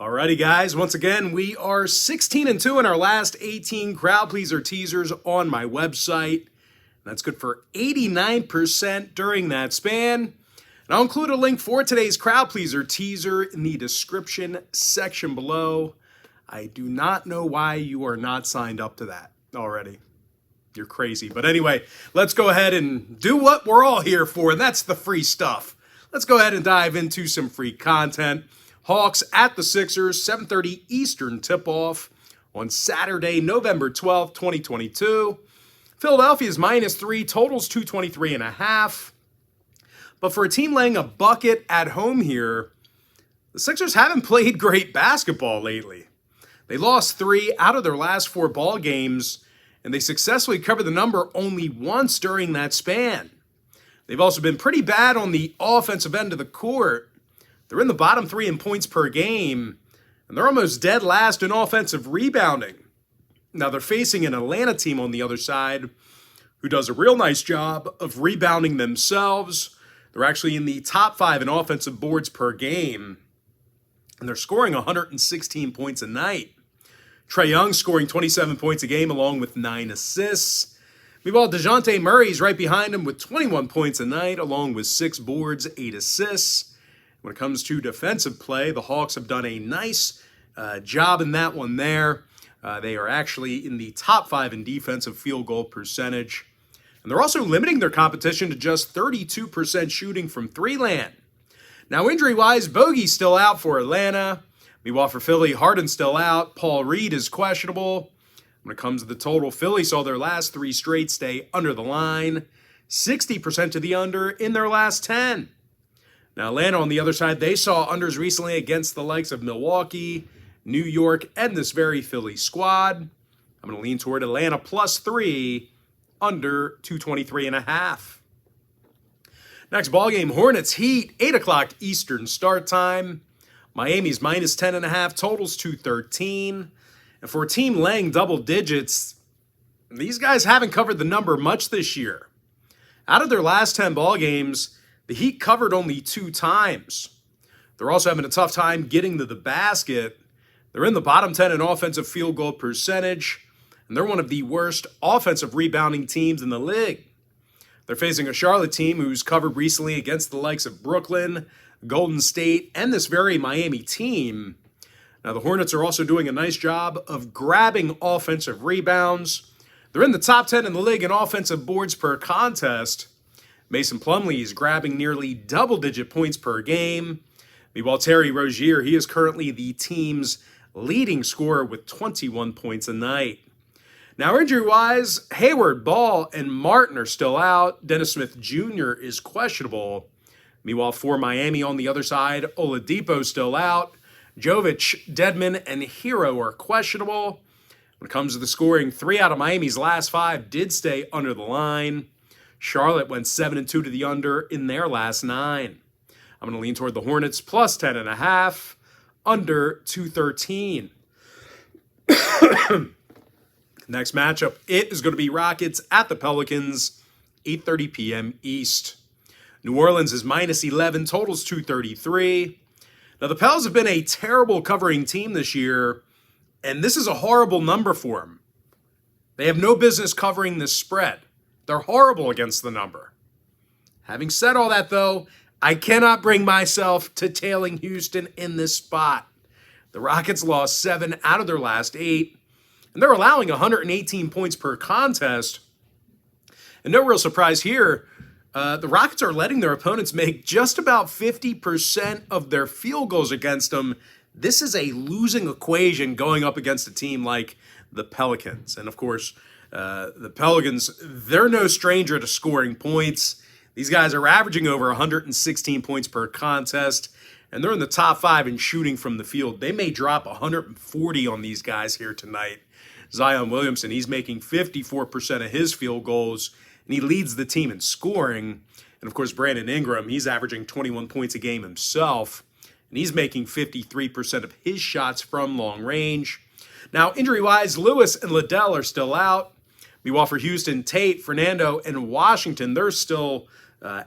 Alrighty, guys. Once again, we are 16-2 in our last 18 crowd pleaser teasers on my website. That's good for 89% during that span. And I'll include a link for today's crowd pleaser teaser in the description section below. I do not know why you are not signed up to that already. You're crazy. But anyway, let's go ahead and do what we're all here for, and that's the free stuff. Let's go ahead and dive into some free content. Hawks at the Sixers, 7:30 Eastern tip-off on Saturday, November 12th, 2022. Philadelphia's -3, totals 223.5. But for a team laying a bucket at home here, the Sixers haven't played great basketball lately. They lost 3 out of their last 4 ball games, and they successfully covered the number only once during that span. They've also been pretty bad on the offensive end of the court. They're in the bottom 3 in points per game, and they're almost dead last in offensive rebounding. Now, they're facing an Atlanta team on the other side who does a real nice job of rebounding themselves. They're actually in the top 5 in offensive boards per game, and they're scoring 116 points a night. Trae Young scoring 27 points a game along with 9 assists. Meanwhile, DeJounte Murray's right behind him with 21 points a night along with 6 boards, 8 assists. When it comes to defensive play, the Hawks have done a nice job in that one there. They are actually in the top 5 in defensive field goal percentage. And they're also limiting their competition to just 32% shooting from three-land. Now, injury-wise, Bogey's still out for Atlanta. Meanwhile, for Philly, Harden's still out. Paul Reed is questionable. When it comes to the total, Philly saw their last 3 straight stay under the line. 60% to the under in their last 10. Now, Atlanta, on the other side, they saw unders recently against the likes of Milwaukee, New York, and this very Philly squad. I'm going to lean toward Atlanta +3, under 223.5. Next ballgame, Hornets Heat, 8 o'clock Eastern start time. Miami's -10.5, totals 213. And for a team laying double digits, these guys haven't covered the number much this year. Out of their last 10 ball games, the Heat covered only 2 times. They're also having a tough time getting to the basket. They're in the bottom 10 in offensive field goal percentage, and they're one of the worst offensive rebounding teams in the league. They're facing a Charlotte team who's covered recently against the likes of Brooklyn, Golden State, and this very Miami team. Now, the Hornets are also doing a nice job of grabbing offensive rebounds. They're in the top 10 in the league in offensive boards per contest. Mason Plumlee is grabbing nearly double-digit points per game. Meanwhile, Terry Rozier, he is currently the team's leading scorer with 21 points a night. Now, injury-wise, Hayward, Ball, and Martin are still out. Dennis Smith Jr. is questionable. Meanwhile, for Miami on the other side, Oladipo still out. Jovic, Dedmon, and Hero are questionable. When it comes to the scoring, 3 out of Miami's last 5 did stay under the line. Charlotte went 7-2 to the under in their last 9. I'm going to lean toward the Hornets +10.5, under 213. Next matchup, it is going to be Rockets at the Pelicans, 8:30 p.m. East. New Orleans is -11, totals 233. Now, the Pels have been a terrible covering team this year, and this is a horrible number for them. They have no business covering this spread. They're horrible against the number. Having said all that, though, I cannot bring myself to tailing Houston in this spot. The Rockets lost 7 out of their last 8, and they're allowing 118 points per contest. And no real surprise here, the Rockets are letting their opponents make just about 50% of their field goals against them. This is a losing equation going up against a team like the Pelicans. And, of course, the Pelicans, they're no stranger to scoring points. These guys are averaging over 116 points per contest, and they're in the top 5 in shooting from the field. They may drop 140 on these guys here tonight. Zion Williamson, he's making 54% of his field goals, and he leads the team in scoring. And, of course, Brandon Ingram, he's averaging 21 points a game himself, and he's making 53% of his shots from long range. Now, injury-wise, Lewis and Liddell are still out. Meanwhile, for Houston, Tate, Fernando, and Washington, they're still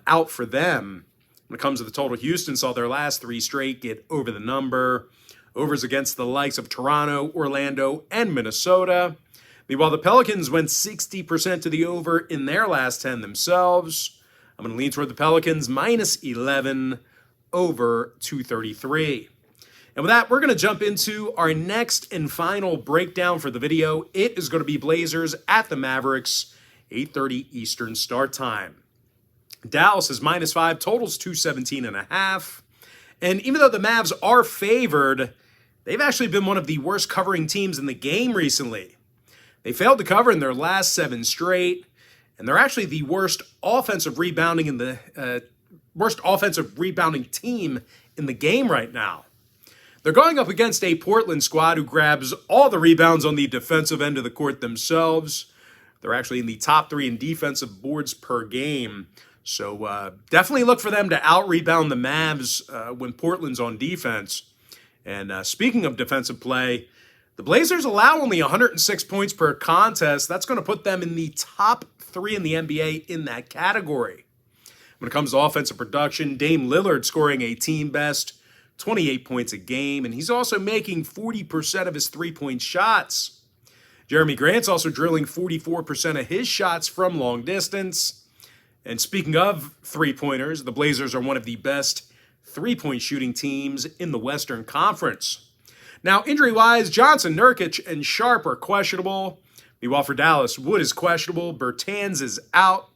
out for them. When it comes to the total, Houston saw their last 3 straight get over the number. Overs against the likes of Toronto, Orlando, and Minnesota. Meanwhile, the Pelicans went 60% to the over in their last 10 themselves. I'm going to lean toward the Pelicans, minus 11, over 233. And with that, we're going to jump into our next and final breakdown for the video. It is going to be Blazers at the Mavericks, 8:30 Eastern start time. Dallas is minus 5, totals 217.5. And even though the Mavs are favored, they've actually been one of the worst covering teams in the game recently. They failed to cover in their last 7 straight, and they're actually the worst offensive rebounding team in the game right now. They're going up against a Portland squad who grabs all the rebounds on the defensive end of the court themselves. They're actually in the top 3 in defensive boards per game. So definitely look for them to out-rebound the Mavs when Portland's on defense. And speaking of defensive play, the Blazers allow only 106 points per contest. That's going to put them in the top 3 in the NBA in that category. When it comes to offensive production, Dame Lillard scoring a team-best 28 points a game, and he's also making 40% of his three-point shots. Jeremy Grant's also drilling 44% of his shots from long distance. And speaking of three-pointers, the Blazers are one of the best three-point shooting teams in the Western Conference. Now, injury-wise, Johnson, Nurkic, and Sharp are questionable. Meanwhile, for Dallas, Wood is questionable. Bertans is out.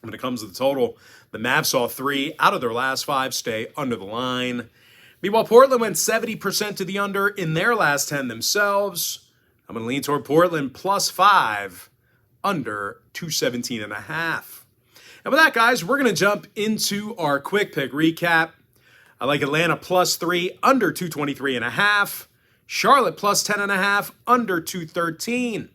When it comes to the total, the Mavs saw 3 out of their last 5 stay under the line. Meanwhile, Portland went 70% to the under in their last 10 themselves. I'm going to lean toward Portland plus 5, under 217.5. And with that, guys, we're going to jump into our quick pick recap. I like Atlanta plus 3, under 223.5. Charlotte plus 10.5, under 213.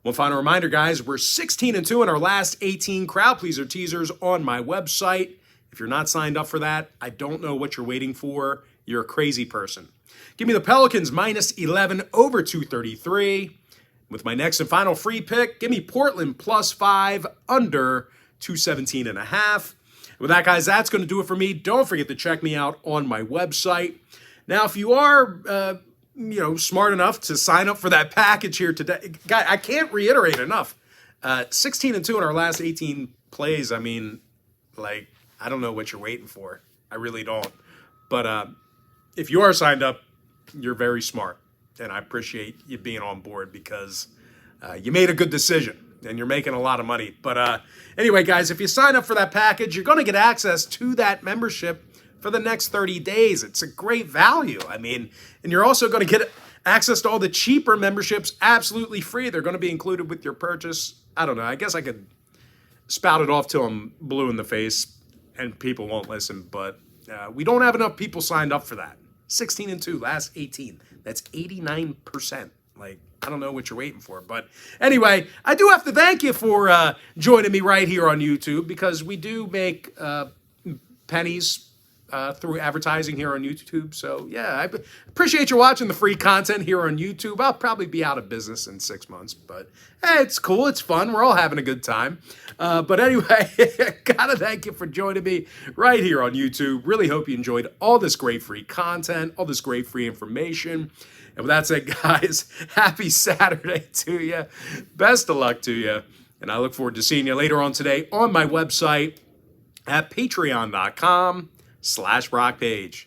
One final reminder, guys, we're 16-2 in our last 18 crowd pleaser teasers on my website. If you're not signed up for that, I don't know what you're waiting for. You're a crazy person. Give me the Pelicans minus 11 over 233. With my next and final free pick, give me Portland plus 5 under 217.5. With that, guys, that's going to do it for me. Don't forget to check me out on my website. Now, if you are, smart enough to sign up for that package here today, guy, I can't reiterate enough. 16-2 in our last 18 plays. I mean, I don't know what you're waiting for. I really don't. But if you are signed up, you're very smart. And I appreciate you being on board because you made a good decision and you're making a lot of money. But anyway, guys, if you sign up for that package, you're going to get access to that membership for the next 30 days. It's a great value. I mean, and you're also going to get access to all the cheaper memberships absolutely free. They're going to be included with your purchase. I don't know. I guess I could spout it off till I'm blue in the face and people won't listen, but we don't have enough people signed up for that. 16-2, last 18. That's 89%. I don't know what you're waiting for. But anyway, I do have to thank you for joining me right here on YouTube because we do make pennies through advertising here on YouTube. So, yeah, I appreciate you watching the free content here on YouTube. I'll probably be out of business in 6 months, but hey, it's cool. It's fun. We're all having a good time. But anyway, gotta thank you for joining me right here on YouTube. Really hope you enjoyed all this great free content, all this great free information. And with that said, guys, happy Saturday to you. Best of luck to you. And I look forward to seeing you later on today on my website at patreon.com/BrockPage.